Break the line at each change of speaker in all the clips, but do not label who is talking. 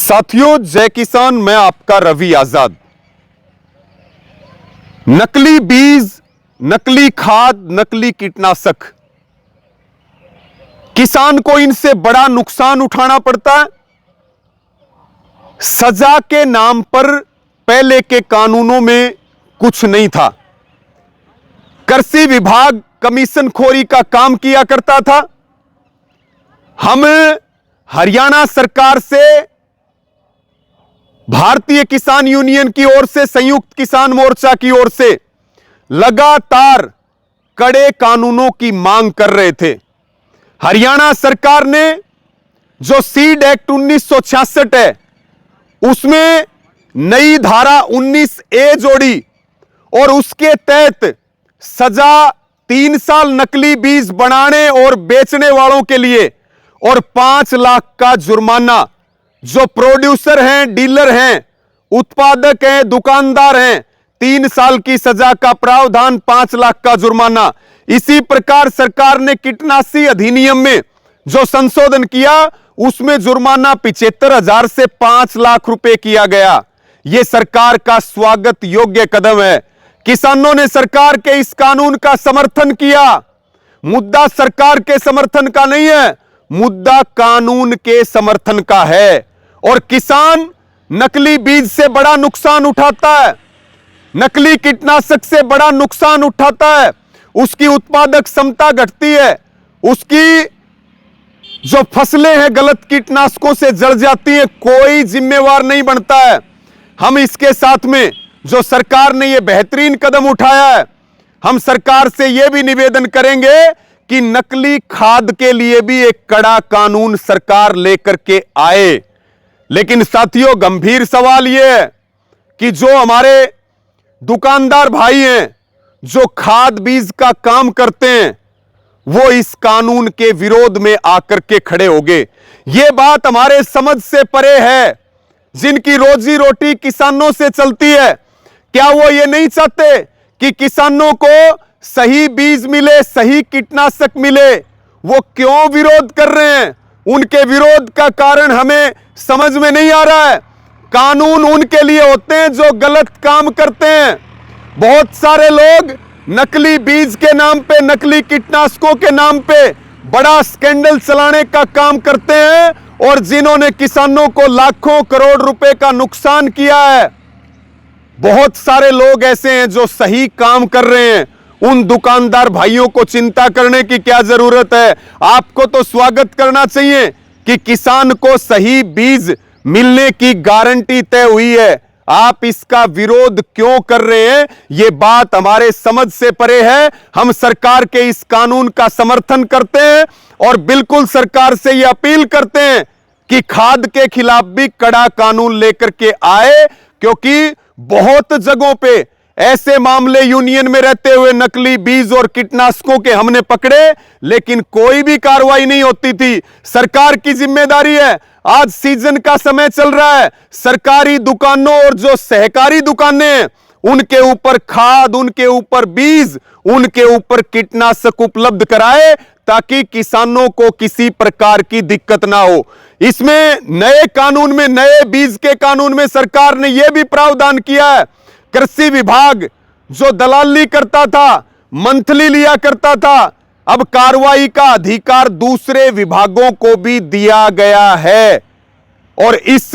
साथियों, जय किसान। मैं आपका रवि आजाद। नकली बीज, नकली खाद, नकली कीटनाशक, किसान को इनसे बड़ा नुकसान उठाना पड़ता है। सजा के नाम पर पहले के कानूनों में कुछ नहीं था। कृषि विभाग कमीशनखोरी का काम किया करता था। हम हरियाणा सरकार से, भारतीय किसान यूनियन की ओर से, संयुक्त किसान मोर्चा की ओर से लगातार कड़े कानूनों की मांग कर रहे थे। हरियाणा सरकार ने जो सीड एक्ट 1966 है, उसमें नई धारा 19A जोड़ी और उसके तहत सजा 3 साल नकली बीज बनाने और बेचने वालों के लिए और 5 लाख का जुर्माना। जो प्रोड्यूसर हैं, डीलर हैं, उत्पादक हैं, दुकानदार हैं, 3 साल की सजा का प्रावधान, 5 लाख का जुर्माना। इसी प्रकार सरकार ने कीटनाशी अधिनियम में जो संशोधन किया, उसमें जुर्माना 75,000 से 5 लाख रुपए किया गया। यह सरकार का स्वागत योग्य कदम है। किसानों ने सरकार के इस कानून का समर्थन किया। मुद्दा सरकार के समर्थन का नहीं है, मुद्दा कानून के समर्थन का है। और किसान नकली बीज से बड़ा नुकसान उठाता है, नकली कीटनाशक से बड़ा नुकसान उठाता है। उसकी उत्पादक क्षमता घटती है, उसकी जो फसलें हैं गलत कीटनाशकों से जड़ जाती हैं। कोई जिम्मेवार नहीं बनता है। हम इसके साथ में जो सरकार ने यह बेहतरीन कदम उठाया है, हम सरकार से यह भी निवेदन करेंगे कि नकली खाद के लिए भी एक कड़ा कानून सरकार लेकर के आए। लेकिन साथियों, गंभीर सवाल यह है कि जो हमारे दुकानदार भाई हैं, जो खाद बीज का काम करते हैं, वो इस कानून के विरोध में आकर के खड़े हो गए। यह बात हमारे समझ से परे है। जिनकी रोजी रोटी किसानों से चलती है, क्या वो ये नहीं चाहते कि किसानों को सही बीज मिले, सही कीटनाशक मिले? वो क्यों विरोध कर रहे हैं? उनके विरोध का कारण हमें समझ में नहीं आ रहा है। कानून उनके लिए होते हैं जो गलत काम करते हैं। बहुत सारे लोग नकली बीज के नाम पे, नकली कीटनाशकों के नाम पे बड़ा स्कैंडल चलाने का काम करते हैं, और जिन्होंने किसानों को लाखों करोड़ रुपए का नुकसान किया है। बहुत सारे लोग ऐसे हैं जो सही काम कर रहे हैं। उन दुकानदार भाइयों को चिंता करने की क्या जरूरत है? आपको तो स्वागत करना चाहिए कि किसान को सही बीज मिलने की गारंटी तय हुई है। आप इसका विरोध क्यों कर रहे हैं? यह बात हमारे समझ से परे है। हम सरकार के इस कानून का समर्थन करते हैं और बिल्कुल सरकार से यह अपील करते हैं कि खाद के खिलाफ भी कड़ा कानून लेकर के आए, क्योंकि बहुत जगहों पे ऐसे मामले यूनियन में रहते हुए नकली बीज और कीटनाशकों के हमने पकड़े, लेकिन कोई भी कार्रवाई नहीं होती थी। सरकार की जिम्मेदारी है। आज सीजन का समय चल रहा है, सरकारी दुकानों और जो सहकारी दुकानें हैं, उनके ऊपर खाद, उनके ऊपर बीज, उनके ऊपर कीटनाशक उपलब्ध कराए, ताकि किसानों को किसी प्रकार की दिक्कत ना हो। इसमें नए कानून में, नए बीज के कानून में सरकार ने यह भी प्रावधान किया है, कृषि विभाग जो दलाली करता था, मंथली लिया करता था, अब कार्रवाई का अधिकार दूसरे विभागों को भी दिया गया है। और इस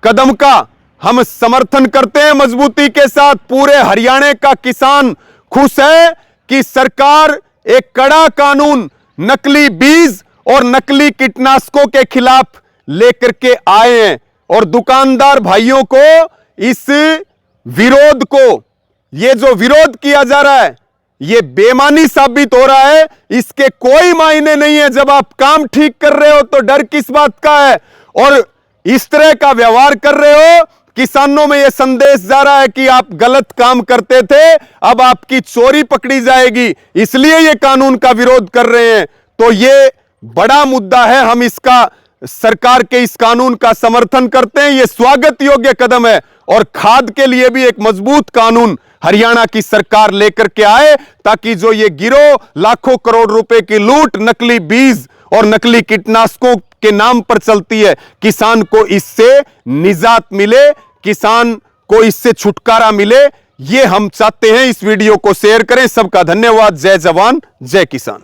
कदम का हम समर्थन करते हैं मजबूती के साथ। पूरे हरियाणा का किसान खुश है कि सरकार एक कड़ा कानून नकली बीज और नकली कीटनाशकों के खिलाफ लेकर के आए हैं। और दुकानदार भाइयों को इस विरोध को, ये जो विरोध किया जा रहा है, ये बेईमानी साबित हो रहा है। इसके कोई मायने नहीं है। जब आप काम ठीक कर रहे हो तो डर किस बात का है? और इस तरह का व्यवहार कर रहे हो, किसानों में यह संदेश जा रहा है कि आप गलत काम करते थे, अब आपकी चोरी पकड़ी जाएगी, इसलिए यह कानून का विरोध कर रहे हैं। तो यह बड़ा मुद्दा है। हम इसका, सरकार के इस कानून का समर्थन करते हैं। यह स्वागत योग्य कदम है। और खाद के लिए भी एक मजबूत कानून हरियाणा की सरकार लेकर के आए, ताकि जो ये गिरोह लाखों करोड़ रुपए की लूट, नकली बीज और नकली कीटनाशकों के नाम पर चलती है। किसान को इससे निजात मिले, किसान को इससे छुटकारा मिले, ये हम चाहते हैं। इस वीडियो को शेयर करें। सबका धन्यवाद। जय जवान जय किसान।